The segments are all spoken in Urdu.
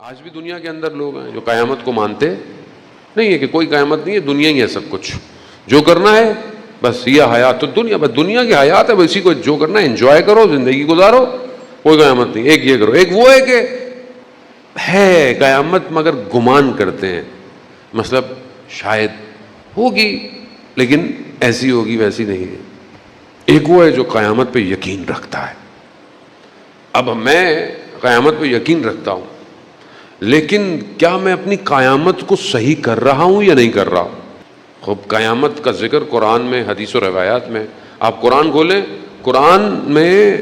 آج بھی دنیا کے اندر لوگ ہیں جو قیامت کو مانتے نہیں ہے کہ کوئی قیامت نہیں ہے، دنیا ہی ہے سب کچھ، جو کرنا ہے بس یہ حیات تو دنیا، بس دنیا کی حیات ہے، بس اسی کو جو کرنا ہے انجوائے کرو، زندگی گزارو، کوئی قیامت نہیں۔ ایک یہ کرو، ایک وہ ہے کہ ہے قیامت مگر گمان کرتے ہیں، مطلب شاید ہوگی لیکن ایسی ہوگی ویسی نہیں ہے۔ ایک وہ ہے جو قیامت پہ یقین رکھتا ہے۔ اب میں قیامت پہ یقین رکھتا ہوں، لیکن کیا میں اپنی قیامت کو صحیح کر رہا ہوں یا نہیں کر رہا ہوں؟ خوب قیامت کا ذکر قرآن میں، حدیث و روایات میں، آپ قرآن کھولیں، قرآن میں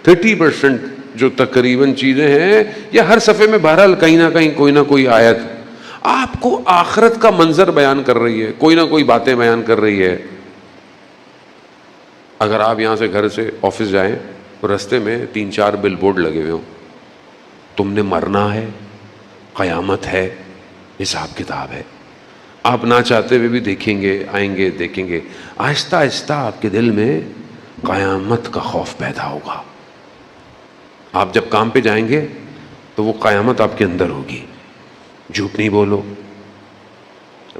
30% جو تقریباً چیزیں ہیں، یا ہر صفحے میں بہرحال کہیں نہ کہیں کوئی نہ کوئی آیت آپ کو آخرت کا منظر بیان کر رہی ہے، کوئی نہ کوئی باتیں بیان کر رہی ہے۔ اگر آپ یہاں سے گھر سے آفس جائیں، رستے میں 3-4 بل بورڈ لگے ہوئے ہوں، تم نے مرنا ہے، قیامت ہے، حساب کتاب ہے، آپ نہ چاہتے ہوئے بھی دیکھیں گے، آئیں گے، دیکھیں گے، آہستہ آہستہ آپ کے دل میں قیامت کا خوف پیدا ہوگا۔ آپ جب کام پہ جائیں گے تو وہ قیامت آپ کے اندر ہوگی، جھوٹ نہیں بولو۔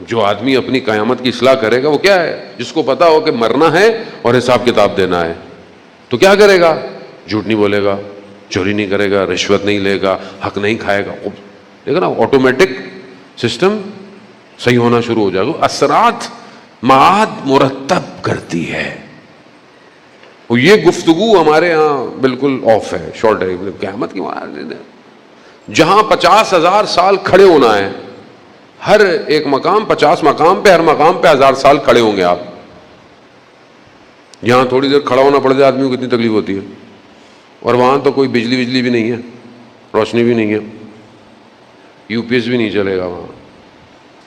جو آدمی اپنی قیامت کی اصلاح کرے گا وہ کیا ہے؟ جس کو پتا ہو کہ مرنا ہے اور حساب کتاب دینا ہے، تو کیا کرے گا؟ جھوٹ نہیں بولے گا، چوری نہیں کرے گا، رشوت نہیں لے گا، حق نہیں کھائے گا۔ دیکھا نا، آٹومیٹک سسٹم صحیح ہونا شروع ہو جائے گا۔ اثرات معاد مرتب کرتی ہے۔ اور یہ گفتگو ہمارے ہاں بالکل آف ہے، شارٹ ہے۔ قیامت کی جہاں 50,000 سال کھڑے ہونا ہے، ہر ایک مقام 50 مقام پہ، ہر مقام پہ 1000 سال کھڑے ہوں گے آپ۔ یہاں تھوڑی دیر کھڑا ہونا پڑ جائے آدمی کو کتنی تکلیف ہوتی ہے، اور وہاں تو کوئی بجلی بھی نہیں ہے، روشنی بھی نہیں ہے، یو پی ایس بھی نہیں چلے گا، وہاں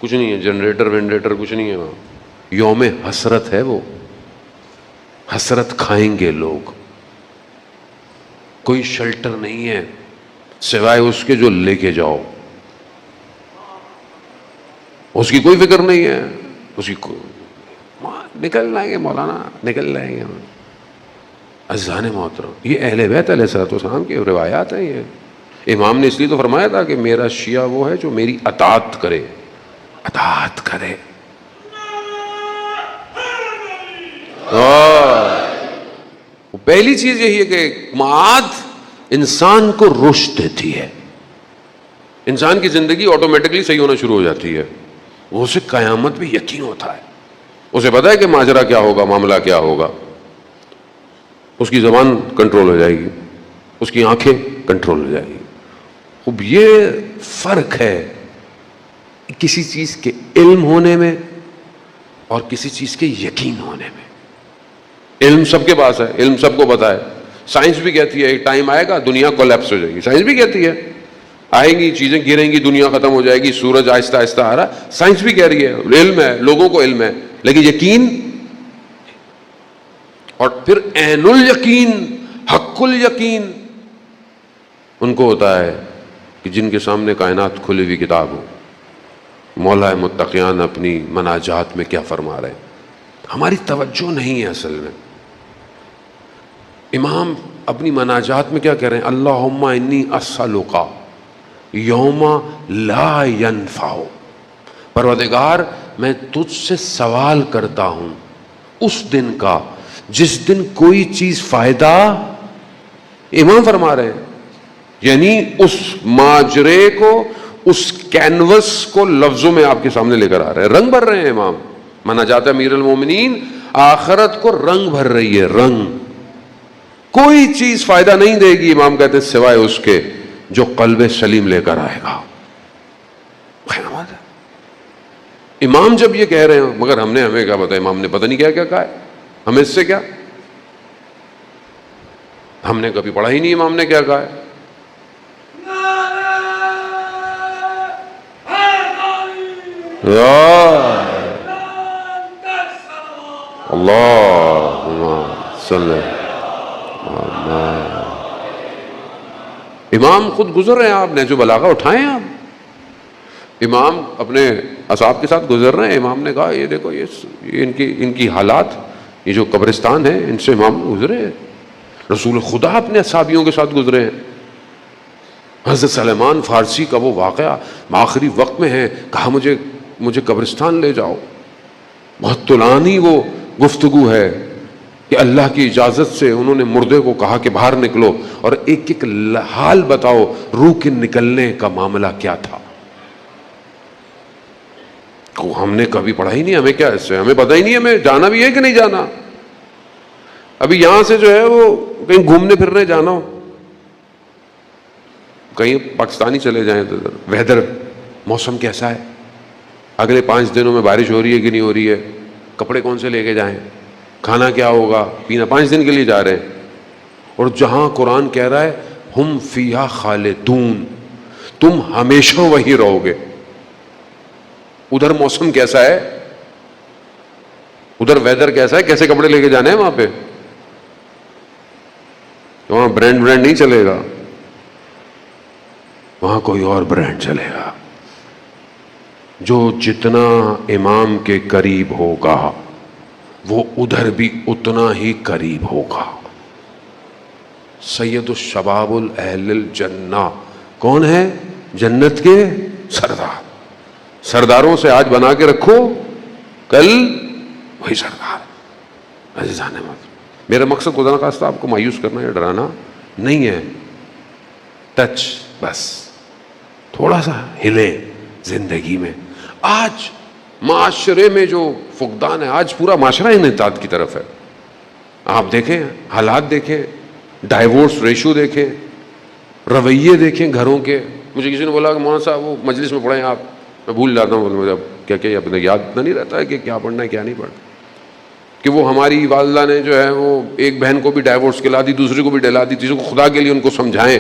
کچھ نہیں ہے، جنریٹر وینریٹر کچھ نہیں ہے وہاں۔ یوم حسرت ہے، وہ حسرت کھائیں گے لوگ۔ کوئی شیلٹر نہیں ہے سوائے اس کے جو لے کے جاؤ، اس کی کوئی فکر نہیں ہے، اس کی نکل جائیں گے مولانا، نکل جائیں گے۔ عزیزان محترم، یہ اہل بیت علیہ الصلوۃ والسلام کی روایات ہیں۔ یہ امام نے اس لیے تو فرمایا تھا کہ میرا شیعہ وہ ہے جو میری اطاعت کرے، اطاعت کرے۔ پہلی چیز یہی ہے کہ معاد انسان کو رشد دیتی ہے، انسان کی زندگی آٹومیٹکلی صحیح ہونا شروع ہو جاتی ہے۔ اسے قیامت بھی یقین ہوتا ہے، اسے پتا ہے کہ ماجرا کیا ہوگا، معاملہ کیا ہوگا۔ اس کی زبان کنٹرول ہو جائے گی، اس کی آنکھیں کنٹرول ہو جائے گی۔ اب یہ فرق ہے کسی چیز کے علم ہونے میں اور کسی چیز کے یقین ہونے میں۔ علم سب کے پاس ہے، علم سب کو پتا ہے۔ سائنس بھی کہتی ہے ایک ٹائم آئے گا دنیا کولیپس ہو جائے گی، سائنس بھی کہتی ہے آئیں گی چیزیں گریں گی، دنیا ختم ہو جائے گی، سورج آہستہ آہستہ آ رہا، سائنس بھی کہہ رہی ہے، علم ہے، لوگوں کو علم ہے، لیکن یقین اور پھر عین الیقین، حق الیقین ان کو ہوتا ہے کہ جن کے سامنے کائنات کھلی ہوئی کتاب ہو، مولا متقیان اپنی مناجات میں کیا فرما رہے ہیں۔ ہماری توجہ نہیں ہے اصل میں۔ امام اپنی مناجات میں کیا کہہ رہے ہیں؟ اللہم انی اسألک یوم لا ینفع، پروردگار میں تجھ سے سوال کرتا ہوں اس دن کا جس دن کوئی چیز فائدہ، امام فرما رہے ہیں، یعنی اس ماجرے کو، اس کینوس کو لفظوں میں آپ کے سامنے لے کر آ رہے ہیں، رنگ بھر رہے ہیں امام۔ مناجات امیر المومنین آخرت کو رنگ بھر رہی ہے، رنگ۔ کوئی چیز فائدہ نہیں دے گی، امام کہتے ہیں، سوائے اس کے جو قلب سلیم لے کر آئے گا۔ امام جب یہ کہہ رہے ہیں، مگر ہمیں کیا پتا، امام نے پتہ نہیں کیا کیا کہا ہے، ہمیں اس سے کیا، ہم نے کبھی پڑھا ہی نہیں امام نے کیا کہا ہے۔ اللہم صلی امام خود گزر رہے ہیں، آپ نے جو بلاغہ اٹھائے ہیں، آپ امام اپنے اصحاب کے ساتھ گزر رہے ہیں، امام نے کہا یہ دیکھو، یہ ان کی حالات، یہ جو قبرستان ہے ان سے امام گزرے ہیں، رسول خدا اپنے اصحابیوں کے ساتھ گزرے ہیں۔ حضرت سلیمان فارسی کا وہ واقعہ آخری وقت میں ہے، کہا مجھے قبرستان لے جاؤ. بہت طولانی وہ گفتگو ہے کہ اللہ کی اجازت سے انہوں نے مردے کو کہا کہ باہر نکلو اور ایک ایک حال بتاؤ، روح کے نکلنے کا معاملہ کیا تھا. ہم نے کبھی پڑھا ہی نہیں، ہمیں کیا اس سے، ہمیں پتہ ہی نہیں ہمیں جانا بھی ہے کہ نہیں جانا. ابھی یہاں سے جو ہے وہ کہیں گھومنے پھرنے جانا ہو، کہیں پاکستانی چلے جائیں تو ویدر، موسم کیسا ہے، اگلے 5 دنوں میں بارش ہو رہی ہے کہ نہیں ہو رہی ہے، کپڑے کون سے لے کے جائیں، کھانا کیا ہوگا، پینا، 5 دن کے لیے جا رہے ہیں. اور جہاں قرآن کہہ رہا ہے ہم فیہا خالدون، تم ہمیشہ وہی رہو گے. ادھر موسم کیسا ہے، ادھر ویدر کیسا ہے، کیسے کپڑے لے کے جانے ہیں وہاں پہ. وہاں برانڈ نہیں چلے گا، وہاں کوئی اور برانڈ چلے گا. جو جتنا امام کے قریب ہوگا وہ ادھر بھی اتنا ہی قریب ہوگا. سید الشباب اہل الجنہ کون ہے؟ جنت کے سردار. سرداروں سے آج بنا کے رکھو، کل وہی سردار. عزیزان میرا مقصد خدا نخواستہ آپ کو مایوس کرنا یا ڈرانا نہیں ہے. ٹچ، بس تھوڑا سا ہلے زندگی میں. آج معاشرے میں جو فقدان ہے، آج پورا معاشرہ انحطاط کی طرف ہے. آپ دیکھیں حالات، دیکھیں ڈائیورس ریشو، دیکھیں رویے، دیکھیں گھروں کے. مجھے کسی نے بولا کہ مولانا صاحب وہ مجلس میں پڑھیں آپ، میں بھول جاتا ہوں مجھے اب کیا اپنے یاد اتنا نہیں رہتا ہے کہ کیا پڑھنا ہے کیا نہیں پڑھنا. کہ وہ ہماری والدہ نے جو ہے وہ ایک بہن کو بھی ڈائیورس کلا دی، دوسری کو بھی ڈلا دی، تیسری کو. خدا کے لیے ان کو سمجھائیں.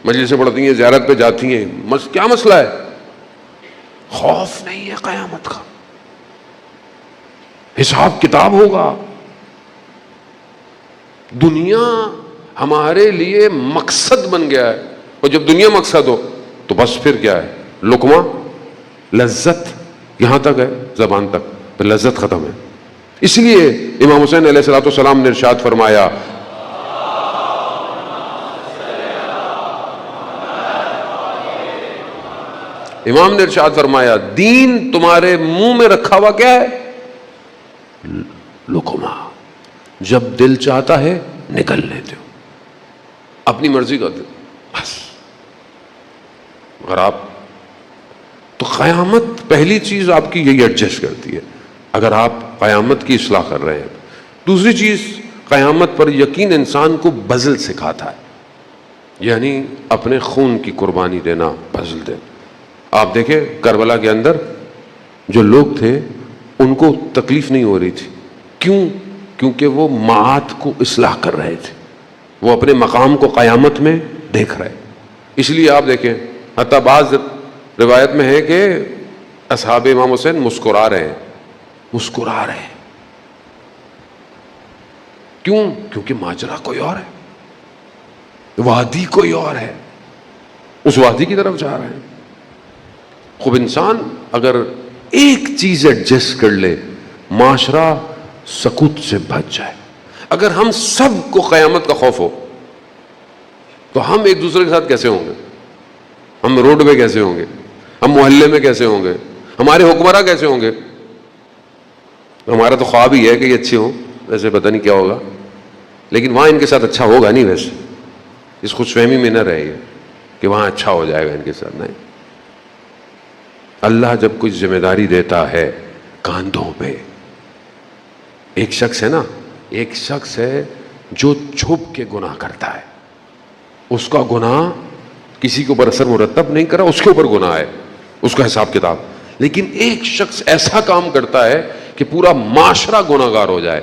مجلس سے پڑھتی ہیں، زیارت پہ جاتی ہیں، کیا مسئلہ ہے؟ خوف نہیں ہے قیامت کا، حساب کتاب ہوگا. دنیا ہمارے لیے مقصد بن گیا ہے، اور جب دنیا مقصد ہو تو بس پھر کیا ہے؟ لقمہ، لذت یہاں تک ہے، زبان تک، پھر لذت ختم ہے. اس لیے امام حسین علیہ السلام نے ارشاد فرمایا، امام نے ارشاد فرمایا دین تمہارے منہ میں رکھا ہوا کیا ہے؟ لقمہ. جب دل چاہتا ہے نکل لیتے ہو، اپنی مرضی کرتے ہو بس. اگر آپ تو قیامت پہلی چیز آپ کی یہی ایڈجسٹ کرتی ہے اگر آپ قیامت کی اصلاح کر رہے ہیں. دوسری چیز، قیامت پر یقین انسان کو بذل سکھاتا ہے، یعنی اپنے خون کی قربانی دینا، بذل دینا. آپ دیکھیں کربلا کے اندر جو لوگ تھے ان کو تکلیف نہیں ہو رہی تھی. کیوں؟ کیونکہ وہ معاد کو اصلاح کر رہے تھے، وہ اپنے مقام کو قیامت میں دیکھ رہے. اس لیے آپ دیکھیں حتیٰ بعض روایت میں ہے کہ اصحاب امام حسین مسکرا رہے ہیں. کیوں؟ کیونکہ ماجرا کوئی اور ہے، وادی کوئی اور ہے، اس وادی کی طرف جا رہے ہیں. خوب انسان اگر ایک چیز ایڈجسٹ کر لے، معاشرہ سکوت سے بچ جائے. اگر ہم سب کو قیامت کا خوف ہو تو ہم ایک دوسرے کے ساتھ کیسے ہوں گے؟ ہم روڈ پہ کیسے ہوں گے؟ ہم محلے میں کیسے ہوں گے؟ ہمارے حکمراں کیسے ہوں گے؟ ہمارا تو خواب ہی ہے کہ یہ اچھے ہوں، ویسے پتہ نہیں کیا ہوگا، لیکن وہاں ان کے ساتھ اچھا ہوگا نہیں. ویسے اس خوش فہمی میں نہ رہے کہ وہاں اچھا ہو جائے گا ان کے ساتھ. نہیں، اللہ جب کوئی ذمہ داری دیتا ہے کاندھوں پہ، ایک شخص ہے نا، ایک شخص ہے جو چھپ کے گناہ کرتا ہے، اس کا گناہ کسی کے اوپر اثر مرتب نہیں کرا، اس کے اوپر گناہ ہے، اس کا حساب کتاب. لیکن ایک شخص ایسا کام کرتا ہے کہ پورا معاشرہ گناہ گار ہو جائے،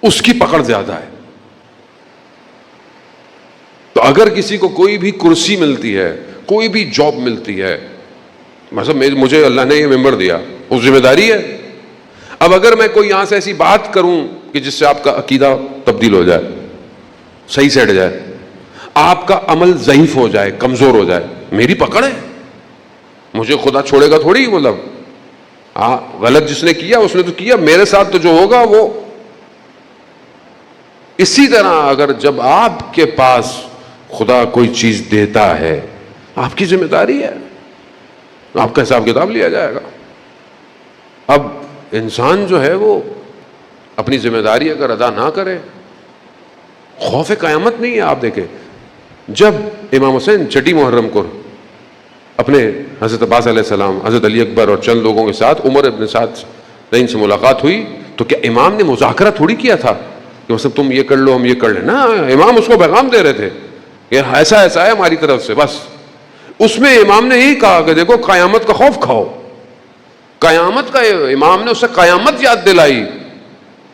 اس کی پکڑ زیادہ ہے. تو اگر کسی کو کوئی بھی کرسی ملتی ہے، کوئی بھی جاب ملتی ہے، مثلا مجھے اللہ نے یہ ممبر دیا، وہ ذمہ داری ہے. اب اگر میں کوئی یہاں سے ایسی بات کروں کہ جس سے آپ کا عقیدہ تبدیل ہو جائے، صحیح سے ہٹ جائے، آپ کا عمل ضعیف ہو جائے، کمزور ہو جائے، میری پکڑ ہے، مجھے خدا چھوڑے گا تھوڑی. مطلب غلط جس نے کیا اس نے تو کیا، میرے ساتھ تو جو ہوگا وہ. اسی طرح اگر جب آپ کے پاس خدا کوئی چیز دیتا ہے آپ کی ذمہ داری ہے, آپ کا حساب کتاب لیا جائے گا. اب انسان جو ہے وہ اپنی ذمہ داری اگر ادا نہ کرے, خوف قیامت نہیں ہے. آپ دیکھیں جب امام حسین چھٹی محرم کو اپنے حضرت عباس علیہ السلام, حضرت علی اکبر اور چند لوگوں کے ساتھ عمر ابن سعد رحیم سے ملاقات ہوئی, تو کیا امام نے مذاکرہ تھوڑی کیا تھا کہ مثلا تم یہ کر لو ہم یہ کر لیں؟ نا, امام اس کو پیغام دے رہے تھے کہ ایسا ایسا ہے ہماری طرف سے. بس اس میں امام نے یہی کہا کہ دیکھو قیامت کا خوف کھاؤ. قیامت کا امام نے اسے قیامت یاد دلائی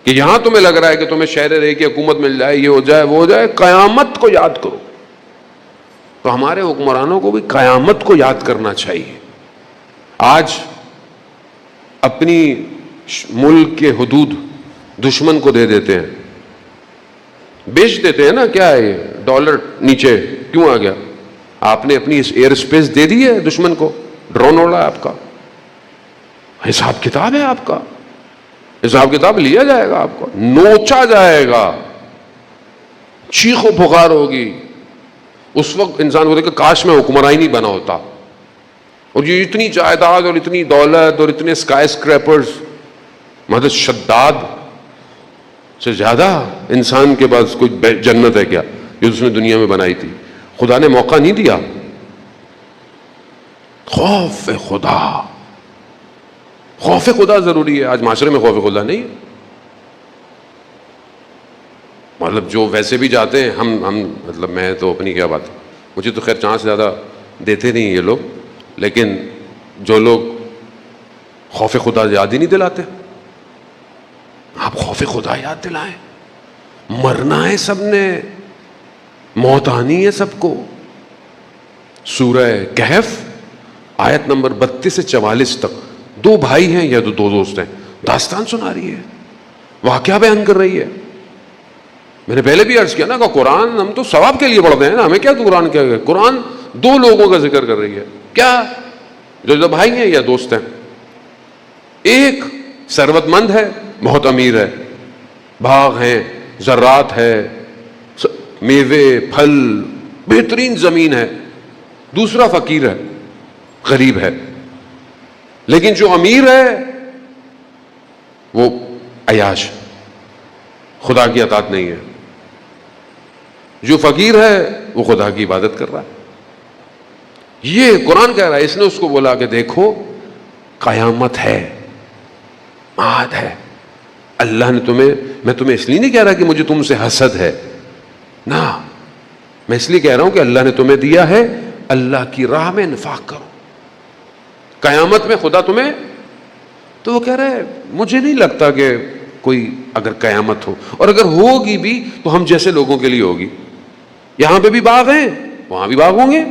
کہ یہاں تمہیں لگ رہا ہے کہ تمہیں شہر رہے کی حکومت مل جائے, یہ ہو جائے وہ ہو جائے, قیامت کو یاد کرو. تو ہمارے حکمرانوں کو بھی قیامت کو یاد کرنا چاہیے. آج اپنی ملک کے حدود دشمن کو دے دیتے ہیں, بیچ دیتے ہیں نا. کیا ہے یہ ڈالر نیچے کیوں آ گیا؟ آپ نے اپنی اس ایئر سپیس دے دی ہے دشمن کو, ڈرون اڑا ہے آپ کا. حساب کتاب ہے آپ کا, حساب کتاب لیا جائے گا, آپ کو نوچا جائے گا, چیخ و پکار ہوگی. اس وقت انسان کو دیکھ کاش میں حکمراں ہی نہیں بنا ہوتا. اور یہ اتنی جائیداد اور اتنی دولت اور اتنے اسکائی اسکریپرز, مدد شداد سے زیادہ انسان کے پاس کوئی جنت ہے کیا جو اس نے دنیا میں بنائی تھی؟ خدا نے موقع نہیں دیا. خوف خدا, خوف خدا ضروری ہے. آج معاشرے میں خوف خدا نہیں ہے. مطلب جو ویسے بھی جاتے ہیں, ہم مطلب میں تو اپنی کیا بات ہے, مجھے تو خیر چانس زیادہ دیتے نہیں یہ لوگ, لیکن جو لوگ خوف خدا یاد ہی نہیں دلاتے, آپ خوف خدا یاد دلائیں. مرنا ہے سب نے, موت آنی ہے سب کو. سورہ کہف آیت نمبر 32 سے 44 تک دو بھائی ہیں یا دو دوست ہیں, داستان سنا رہی ہے, واقعہ بیان کر رہی ہے. میں نے پہلے بھی عرض کیا نا کہ قرآن ہم تو ثواب کے لیے پڑھتے ہیں نا, ہمیں کیا قرآن کیا ہے؟ قرآن دو لوگوں کا ذکر کر رہی ہے. کیا؟ جو بھائی ہیں یا دوست ہیں. ایک ثروت مند ہے, بہت امیر ہے, باغ ہیں, زراعت ہے, میوے پھل, بہترین زمین ہے. دوسرا فقیر ہے, غریب ہے. لیکن جو امیر ہے وہ عیاش, خدا کی اطاعت نہیں ہے. جو فقیر ہے وہ خدا کی عبادت کر رہا ہے. یہ قرآن کہہ رہا ہے. اس نے اس کو بولا کہ دیکھو قیامت ہے, معاد ہے. اللہ نے میں تمہیں اس لیے نہیں کہہ رہا کہ مجھے تم سے حسد ہے, نہ, میں اس لیے کہہ رہا ہوں کہ اللہ نے تمہیں دیا ہے, اللہ کی راہ میں انفاق کرو. قیامت میں خدا تمہیں, تو وہ کہہ رہا ہے مجھے نہیں لگتا کہ کوئی اگر قیامت ہو, اور اگر ہوگی بھی تو ہم جیسے لوگوں کے لیے ہوگی. یہاں پہ بھی باغ ہیں, وہاں بھی باغ ہوں گے.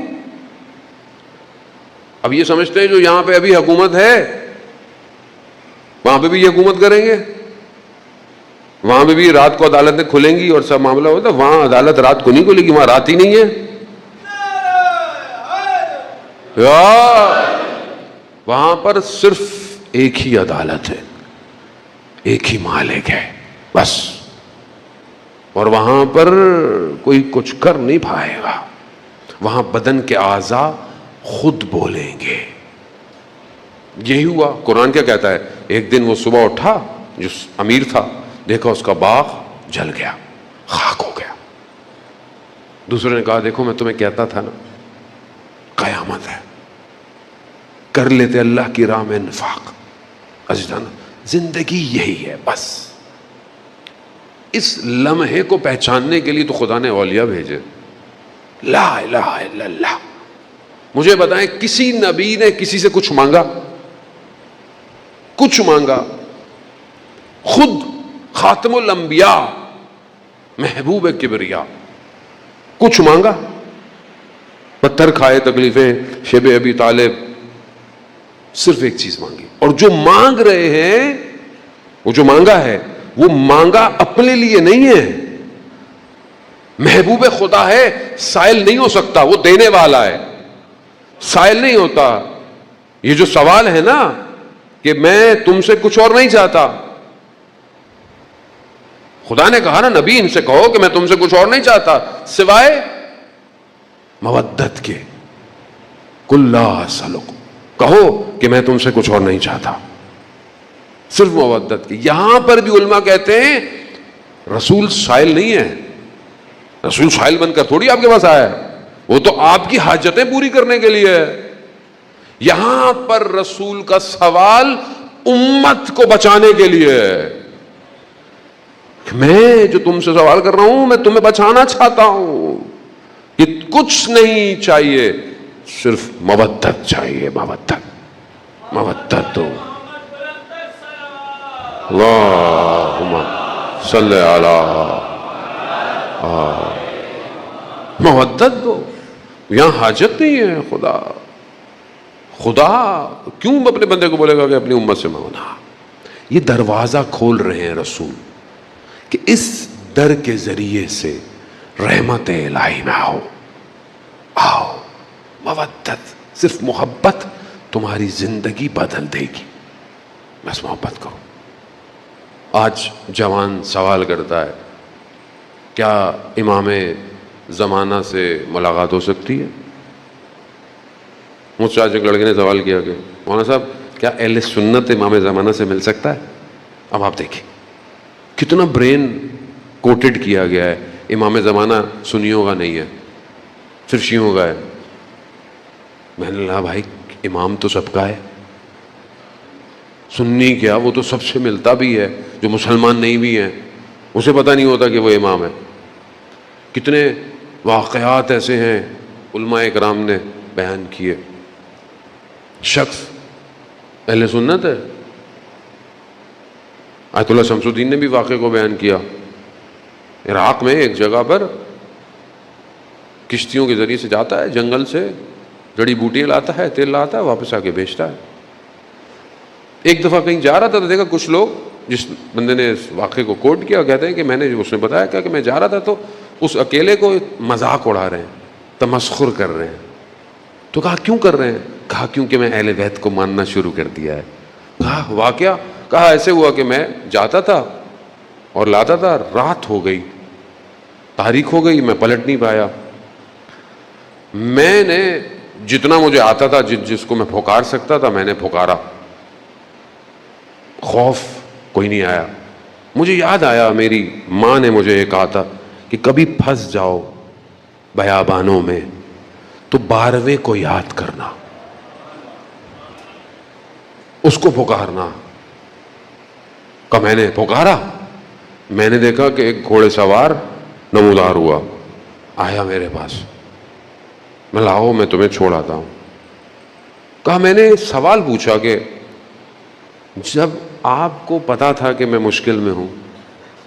اب یہ سمجھتے ہیں جو یہاں پہ ابھی حکومت ہے وہاں پہ بھی یہ حکومت کریں گے, وہاں پہ بھی رات کو عدالتیں کھلیں گی اور سب معاملہ ہوتا ہے. وہاں عدالت رات کو نہیں کھلے گی, وہاں رات ہی نہیں ہے. وہاں پر صرف ایک ہی عدالت ہے, ایک ہی مالک ہے بس. اور وہاں پر کوئی کچھ کر نہیں پائے گا. وہاں بدن کے اعضاء خود بولیں گے. یہی ہوا. قرآن کیا کہتا ہے؟ ایک دن وہ صبح اٹھا, جو امیر تھا, دیکھا اس کا باغ جل گیا, خاک ہو گیا. دوسرے نے کہا دیکھو میں تمہیں کہتا تھا نا قیامت ہے, کر لیتے اللہ کی راہ میں انفاق. عزیزان زندگی یہی ہے بس. اس لمحے کو پہچاننے کے لیے تو خدا نے اولیاء بھیجے. لا الہ الا اللہ. مجھے بتائیں کسی نبی نے کسی سے کچھ مانگا؟ کچھ مانگا؟ خود خاتم الانبیاء محبوب کبریا کچھ مانگا؟ پتھر کھائے, تکلیفیں, شیب ابی طالب, صرف ایک چیز مانگی. اور جو مانگ رہے ہیں, وہ جو مانگا ہے وہ مانگا اپنے لیے نہیں ہے. محبوب خدا ہے, سائل نہیں ہو سکتا, وہ دینے والا ہے, سائل نہیں ہوتا. یہ جو سوال ہے نا کہ میں تم سے کچھ اور نہیں چاہتا, خدا نے کہا نا نبی ان سے کہو کہ میں تم سے کچھ اور نہیں چاہتا سوائے مودت کے, قل لا اسألکم، کہو کہ میں تم سے کچھ اور نہیں چاہتا، صرف مودت کی۔ یہاں پر بھی علماء کہتے ہیں رسول سائل نہیں ہے، رسول سائل بن کر تھوڑی آپ کے پاس آیا ہے، وہ تو آپ کی حاجتیں پوری کرنے کے لیے ہے۔ یہاں پر رسول کا سوال امت کو بچانے کے لیے ہے۔ میں جو تم سے سوال کر رہا ہوں میں تمہیں بچانا چاہتا ہوں، کہ کچھ نہیں چاہیے، صرف مودت چاہیے، مودت دو۔ اللہم صلی علی مودت دو۔ یہاں حاجت نہیں ہے۔ خدا کیوں اپنے بندے کو بولے گا کہ اپنی امت سے مانگنا؟ یہ دروازہ کھول رہے ہیں رسول کہ اس در کے ذریعے سے رحمت الہی میں آؤ، مودت، صرف محبت تمہاری زندگی بدل دے گی، بس محبت کرو۔ آج جوان سوال کرتا ہے کیا امام زمانہ سے ملاقات ہو سکتی ہے؟ مجھ سے آج ایک لڑکے نے سوال کیا کہ مولانا صاحب کیا اہل سنت امام زمانہ سے مل سکتا ہے؟ اب آپ دیکھیں کتنا برین کوٹڈ کیا گیا ہے۔ امام زمانہ سنیوں کا نہیں ہے، صرف شیعوں کا ہے۔ میں نے کہا بھائی امام تو سب کا ہے، سنی کیا وہ تو سب سے ملتا بھی ہے، جو مسلمان نہیں بھی ہیں اسے پتہ نہیں ہوتا کہ وہ امام ہے۔ کتنے واقعات ایسے ہیں علماء اکرام نے بیان کیے، شخص اہل سنت ہے۔ آیت اللہ شمس الدین نے بھی واقعے کو بیان کیا۔ عراق میں ایک جگہ پر کشتیوں کے ذریعے سے جاتا ہے، جنگل سے جڑی بوٹیاں لاتا ہے، تیل لاتا ہے، واپس آ کے بیچتا ہے۔ ایک دفعہ کہیں جا رہا تھا تو دیکھا کچھ لوگ، جس بندے نے اس واقعے کو کوٹ کیا، کہتے ہیں کہ اس نے بتایا کیا کہ میں جا رہا تھا تو اس اکیلے کو مذاق اڑا رہے ہیں، تمسخر کر رہے ہیں۔ تو کہا کیوں کر رہے ہیں؟ کہا کیونکہ میں اہل بیت کو ماننا شروع کر دیا ہے۔ کہا واقعہ؟ کہا ایسے ہوا کہ میں جاتا تھا اور لاتا تھا، رات ہو گئی، تاریخ ہو گئی، میں پلٹ نہیں پایا۔ میں نے جتنا مجھے آتا تھا، جس کو میں پھکار سکتا تھا، میں نے پھکارا، خوف کوئی نہیں آیا۔ مجھے یاد آیا میری ماں نے مجھے یہ کہا تھا کہ کبھی پھنس جاؤ بیابانوں میں تو 12ویں کو یاد کرنا، اس کو پکارنا۔ کہ میں نے پکارا، میں نے دیکھا کہ ایک گھوڑے سوار نمودار ہوا، آیا میرے پاس، میں لاؤ میں تمہیں چھوڑ آتا ہوں۔ کہا میں نے سوال پوچھا کہ جب آپ کو پتا تھا کہ میں مشکل میں ہوں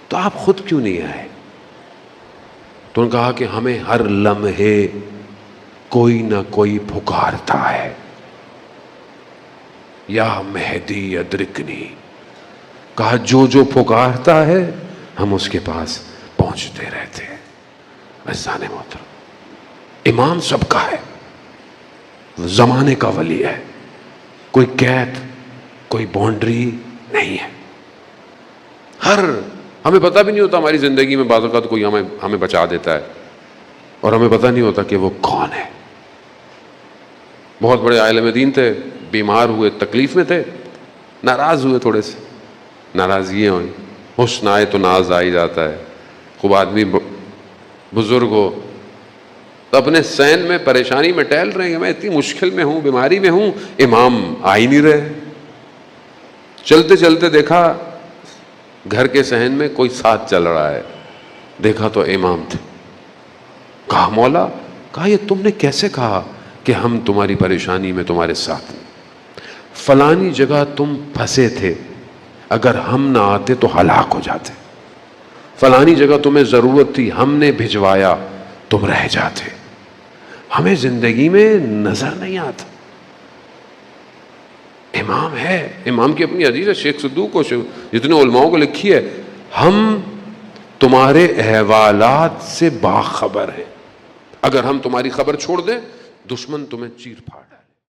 تو آپ خود کیوں نہیں آئے؟ تو انہوں نے کہا کہ ہمیں ہر لمحے کوئی نہ کوئی پکارتا ہے، یا مہدی ادرکنی۔ کہا جو پکارتا ہے ہم اس کے پاس پہنچتے رہتے ہیں۔ عزیزان محترم، امام سب کا ہے، زمانے کا ولی ہے، کوئی قید، کوئی باؤنڈری نہیں ہے۔ ہمیں پتہ بھی نہیں ہوتا، ہماری زندگی میں بعض اوقات کوئی ہمیں بچا دیتا ہے اور ہمیں پتہ نہیں ہوتا کہ وہ کون ہے۔ بہت بڑے عالم دین تھے، بیمار ہوئے، تکلیف میں تھے، ناراض ہوئے، تھوڑے سے ناراضگیاں ہوئی، حسن آئے تو ناز آ ہی جاتا ہے۔ خوب آدمی بزرگ ہو تو اپنے سین میں پریشانی میں ٹہل رہے ہیں، میں اتنی مشکل میں ہوں، بیماری میں ہوں، امام آ ہی نہیں رہے۔ چلتے چلتے دیکھا گھر کے صحن میں کوئی ساتھ چل رہا ہے، دیکھا تو امام تھے۔ کہا مولا، کہا یہ تم نے کیسے کہا کہ ہم تمہاری پریشانی میں تمہارے ساتھ ہیں؟ فلانی جگہ تم پھنسے تھے، اگر ہم نہ آتے تو ہلاک ہو جاتے۔ فلانی جگہ تمہیں ضرورت تھی، ہم نے بھجوایا، تم رہ جاتے۔ ہمیں زندگی میں نظر نہیں آتا۔ امام ہے، امام کی اپنی حدیث ہے، شیخ صدوق کو، جتنے علماءوں کو لکھی ہے، ہم تمہارے احوالات سے باخبر ہیں، اگر ہم تمہاری خبر چھوڑ دیں دشمن تمہیں چیر پھاڑ ہے۔